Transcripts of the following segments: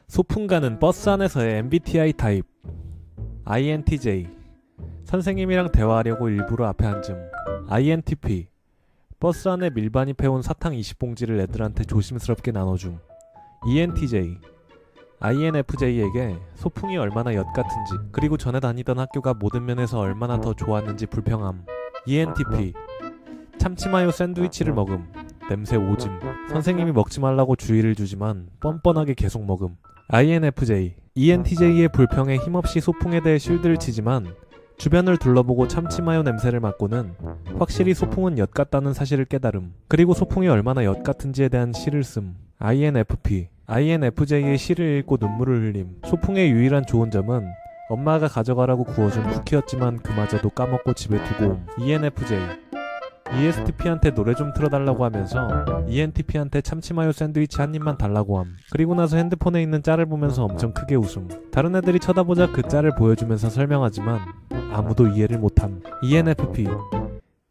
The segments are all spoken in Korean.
소풍 가는 버스 안에서의 MBTI 타입. INTJ. 선생님이랑 대화하려고 일부러 앞에 앉음. INTP. 버스 안에 밀반입해온 사탕 20봉지를 애들한테 조심스럽게 나눠줌. ENTJ. INFJ에게 소풍이 얼마나 엿같은지, 그리고 전에 다니던 학교가 모든 면에서 얼마나 더 좋았는지 불평함. ENTP. 참치마요 샌드위치를 먹음. 냄새 오짐. 선생님이 먹지 말라고 주의를 주지만 뻔뻔하게 계속 먹음. INFJ. ENTJ의 불평에 힘없이 소풍에 대해 쉴드를 치지만 주변을 둘러보고 참치마요 냄새를 맡고는 확실히 소풍은 엿같다는 사실을 깨달음. 그리고 소풍이 얼마나 엿같은지에 대한 시를 씀. INFP. INFJ의 시를 읽고 눈물을 흘림. 소풍의 유일한 좋은 점은 엄마가 가져가라고 구워준 쿠키였지만 그마저도 까먹고 집에 두고 옴. ENFJ. ESTP한테 노래 좀 틀어달라고 하면서 ENTP한테 참치마요 샌드위치 한 입만 달라고 함. 그리고 나서 핸드폰에 있는 짤을 보면서 엄청 크게 웃음. 다른 애들이 쳐다보자 그 짤을 보여주면서 설명하지만 아무도 이해를 못함. ENFP.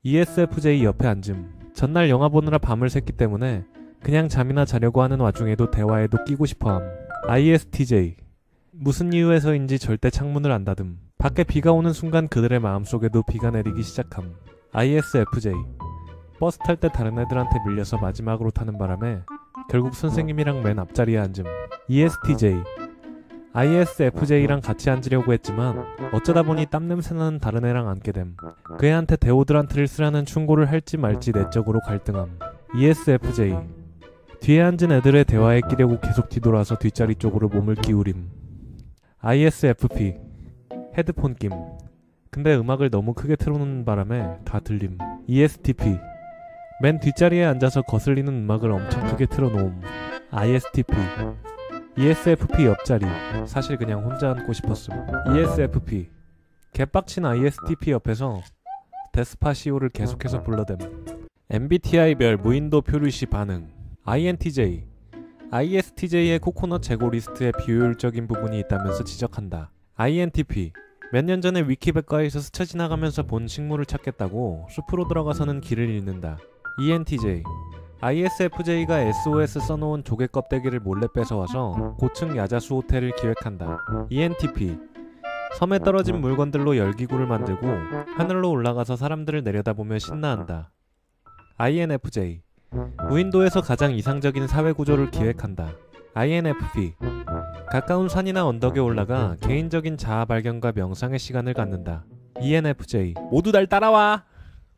ESFJ 옆에 앉음. 전날 영화 보느라 밤을 샜기 때문에 그냥 잠이나 자려고 하는 와중에도 대화에도 끼고 싶어함. ISTJ. 무슨 이유에서인지 절대 창문을 안 닫음. 밖에 비가 오는 순간 그들의 마음속에도 비가 내리기 시작함. ISFJ. 버스 탈 때 다른 애들한테 밀려서 마지막으로 타는 바람에 결국 선생님이랑 맨 앞자리에 앉음. ESTJ. ISFJ랑 같이 앉으려고 했지만 어쩌다 보니 땀냄새 나는 다른 애랑 앉게 됨. 그 애한테 데오드란트를 쓰라는 충고를 할지 말지 내적으로 갈등함. ESFJ. 뒤에 앉은 애들의 대화에 끼려고 계속 뒤돌아서 뒷자리 쪽으로 몸을 기울임. ISFP. 헤드폰 낌. 근데 음악을 너무 크게 틀어놓는 바람에 다 들림. ESTP. 맨 뒷자리에 앉아서 거슬리는 음악을 엄청 크게 틀어놓음. ISTP. ESFP 옆자리. 사실 그냥 혼자 앉고 싶었음. ESFP. 개빡친 ISTP 옆에서 데스파시오를 계속해서 불러댐. MBTI별 무인도 표류시 반응. INTJ. ISTJ의 코코넛 재고 리스트에 비효율적인 부분이 있다면서 지적한다. INTP. 몇 년 전에 위키백과에서 스쳐 지나가면서 본 식물을 찾겠다고 숲으로 들어가서는 길을 잃는다. ENTJ. ISFJ가 SOS 써놓은 조개 껍데기를 몰래 뺏어와서 고층 야자수 호텔을 기획한다. ENTP. 섬에 떨어진 물건들로 열기구를 만들고 하늘로 올라가서 사람들을 내려다보며 신나한다. INFJ. 무인도에서 가장 이상적인 사회구조를 기획한다. INFP. 가까운 산이나 언덕에 올라가 개인적인 자아 발견과 명상의 시간을 갖는다. ENFJ. 모두 날 따라와!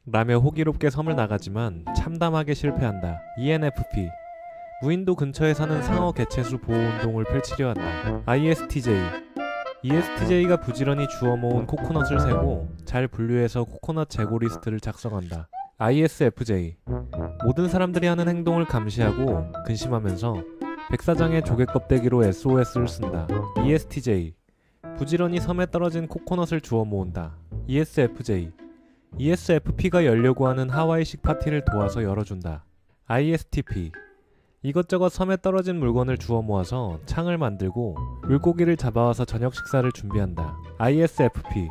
라며 호기롭게 섬을 나가지만 참담하게 실패한다. ENFP. 무인도 근처에 사는 상어 개체수 보호운동을 펼치려 한다. ISTJ. ESTJ가 부지런히 주워 모은 코코넛을 세고 잘 분류해서 코코넛 재고 리스트를 작성한다. ISFJ. 모든 사람들이 하는 행동을 감시하고 근심하면서 백사장의 조개 껍데기로 SOS를 쓴다. ESTJ. 부지런히 섬에 떨어진 코코넛을 주워 모은다. ESFJ. ESFP가 열려고 하는 하와이식 파티를 도와서 열어준다. ISTP. 이것저것 섬에 떨어진 물건을 주워 모아서 창을 만들고 물고기를 잡아와서 저녁 식사를 준비한다. ISFP.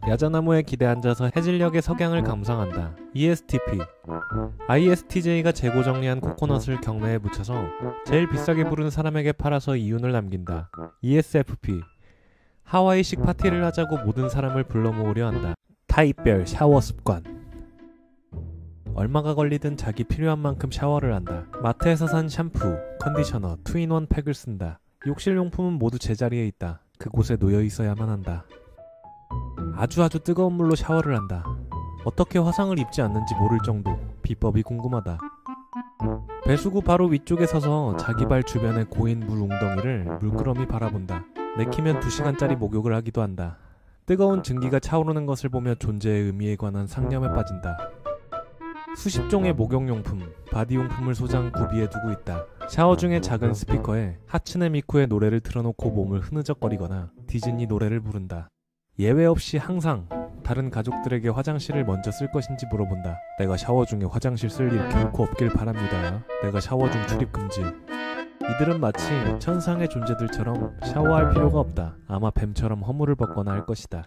야자나무에 기대 앉아서 해질녘의 석양을 감상한다. ESTP. ISTJ가 재고 정리한 코코넛을 경매에 붙여서 제일 비싸게 부른 사람에게 팔아서 이윤을 남긴다. ESFP. 하와이식 파티를 하자고 모든 사람을 불러 모으려 한다. 타입별 샤워 습관. 얼마가 걸리든 자기 필요한 만큼 샤워를 한다. 마트에서 산 샴푸, 컨디셔너, 투인원 팩을 쓴다. 욕실용품은 모두 제자리에 있다. 그곳에 놓여 있어야만 한다. 아주 뜨거운 물로 샤워를 한다. 어떻게 화상을 입지 않는지 모를 정도. 비법이 궁금하다. 배수구 바로 위쪽에 서서 자기 발 주변의 고인 물 웅덩이를 물끄러미 바라본다. 내키면 2시간짜리 목욕을 하기도 한다. 뜨거운 증기가 차오르는 것을 보며 존재의 의미에 관한 상념에 빠진다. 수십 종의 목욕용품, 바디용품을 소장 구비해 두고 있다. 샤워 중에 작은 스피커에 하츠네 미쿠의 노래를 틀어놓고 몸을 흐느적거리거나 디즈니 노래를 부른다. 예외 없이 항상 다른 가족들에게 화장실을 먼저 쓸 것인지 물어본다. 내가 샤워 중에 화장실 쓸 일 결코 없길 바랍니다. 내가 샤워 중 출입 금지. 이들은 마치 천상의 존재들처럼 샤워할 필요가 없다. 아마 뱀처럼 허물을 벗거나 할 것이다.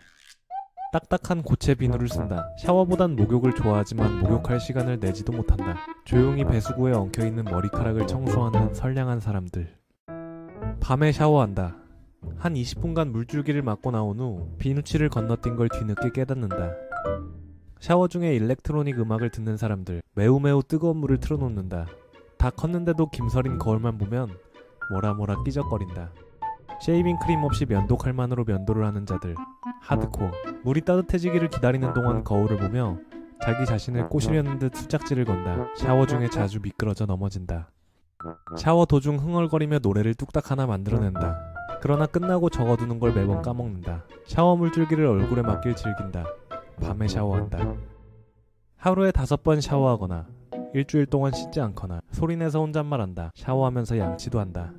딱딱한 고체 비누를 쓴다. 샤워보단 목욕을 좋아하지만 목욕할 시간을 내지도 못한다. 조용히 배수구에 엉켜있는 머리카락을 청소하는 선량한 사람들. 밤에 샤워한다. 한 20분간 물줄기를 맞고 나온 후 비누칠을 건너뛴 걸 뒤늦게 깨닫는다. 샤워 중에 일렉트로닉 음악을 듣는 사람들, 매우 뜨거운 물을 틀어놓는다. 다 컸는데도 김서린 거울만 보면 뭐라 끼적거린다. 쉐이빙 크림 없이 면도 칼만으로 면도를 하는 자들, 하드코어. 물이 따뜻해지기를 기다리는 동안 거울을 보며 자기 자신을 꼬시려는 듯 수작질을 건다. 샤워 중에 자주 미끄러져 넘어진다. 샤워 도중 흥얼거리며 노래를 뚝딱 하나 만들어낸다. 그러나 끝나고 적어두는 걸 매번 까먹는다. 샤워 물줄기를 얼굴에 맡길 즐긴다. 밤에 샤워한다. 하루에 5번 샤워하거나 일주일 동안 씻지 않거나 소리내서 혼잣말한다. 샤워하면서 양치도 한다.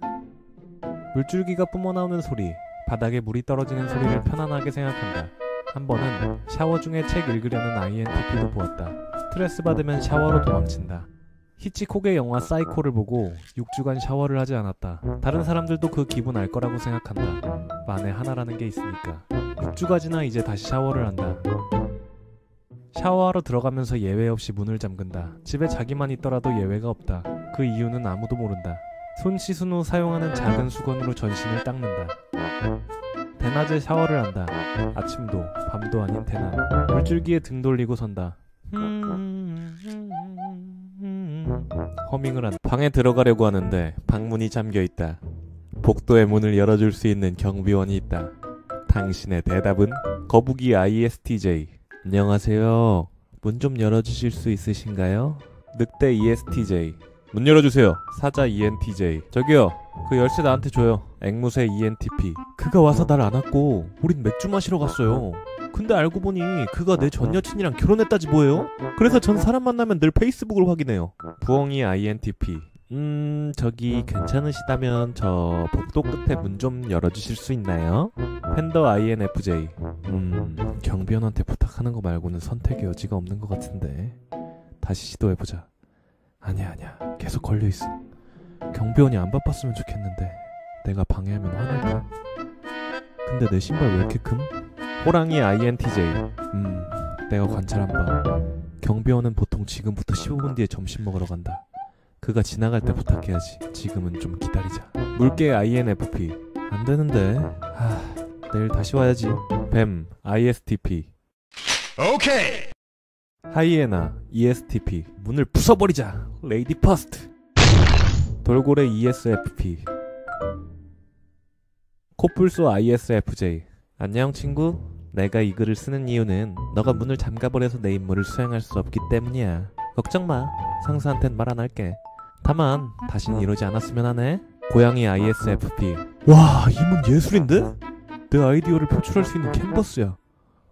물줄기가 뿜어나오는 소리, 바닥에 물이 떨어지는 소리를 편안하게 생각한다. 한 번은 샤워 중에 책 읽으려는 INTP도 보았다. 스트레스 받으면 샤워로 도망친다. 히치콕의 영화 사이코를 보고 6주간 샤워를 하지 않았다. 다른 사람들도 그 기분 알 거라고 생각한다. 만에 하나라는 게 있으니까. 6주가 지나 이제 다시 샤워를 한다. 샤워하러 들어가면서 예외 없이 문을 잠근다. 집에 자기만 있더라도 예외가 없다. 그 이유는 아무도 모른다. 손 씻은 후 사용하는 작은 수건으로 전신을 닦는다. 대낮에 샤워를 한다. 아침도 밤도 아닌 대낮. 물줄기에 등 돌리고 선다. 허밍을 한다. 방에 들어가려고 하는데 방문이 잠겨있다. 복도의 문을 열어줄 수 있는 경비원이 있다. 당신의 대답은? 거북이 ISTJ. 안녕하세요. 문 좀 열어주실 수 있으신가요? 늑대 ESTJ. 문 열어주세요. 사자 ENTJ. 저기요, 그 열쇠 나한테 줘요. 앵무새 ENTP. 그가 와서 날 안았고 우린 맥주 마시러 갔어요. 근데 알고 보니 그가 내 전 여친이랑 결혼했다지 뭐예요? 그래서 전 사람 만나면 늘 페이스북을 확인해요. 부엉이 INTP. 저기 괜찮으시다면 저 복도 끝에 문 좀 열어주실 수 있나요? 팬더 INFJ. 경비원한테 부탁하는 거 말고는 선택의 여지가 없는 것 같은데 다시 시도해보자. 아니야 계속 걸려있어. 경비원이 안 바빴으면 좋겠는데 내가 방해하면 화낼까? 근데 내 신발 왜 이렇게 금? 호랑이 INTJ. 내가 관찰한 바 경비원은 보통 지금부터 15분 뒤에 점심 먹으러 간다. 그가 지나갈 때 부탁해야지. 지금은 좀 기다리자. 물개 INFP. 안 되는데. 내일 다시 와야지. 뱀 ISTP. 오케이. 하이에나 ESTP. 문을 부숴버리자. 레이디 퍼스트. 돌고래 ESFP. 코뿔소 ISFJ. 안녕 친구. 내가 이 글을 쓰는 이유는 너가 문을 잠가버려서 내 임무를 수행할 수 없기 때문이야. 걱정마. 상사한텐 말 안 할게. 다만 다시는 이러지 않았으면 하네. 고양이 ISFP. 와, 이 문 예술인데? 내 아이디어를 표출할 수 있는 캔버스야.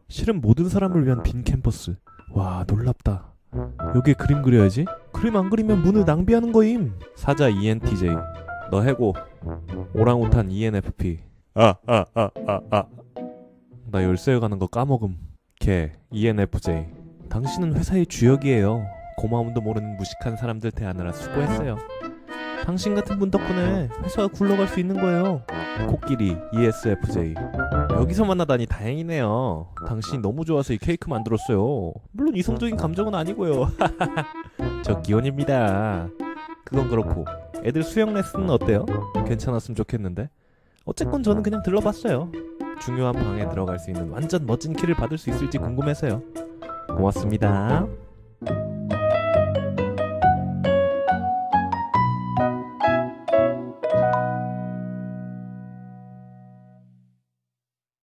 실은 모든 사람을 위한 빈 캔버스. 와, 놀랍다. 여기에 그림 그려야지. 그림 안 그리면 문을 낭비하는 거임. 사자 ENTJ. 너 해고. 오랑우탄 ENFP. 나 열쇠 가는 거 까먹음. 개 ENFJ. 당신은 회사의 주역이에요. 고마움도 모르는 무식한 사람들 대하느라 수고했어요. 당신 같은 분 덕분에 회사가 굴러갈 수 있는 거예요. 코끼리 ESFJ. 여기서 만나다니 다행이네요. 당신이 너무 좋아서 이 케이크 만들었어요. 물론 이성적인 감정은 아니고요. 저 기혼입니다. 그건 그렇고 애들 수영 레슨은 어때요? 괜찮았으면 좋겠는데. 어쨌건 저는 그냥 들러봤어요. 중요한 방에 들어갈 수 있는 완전 멋진 키를 받을 수 있을지 궁금해서요. 고맙습니다.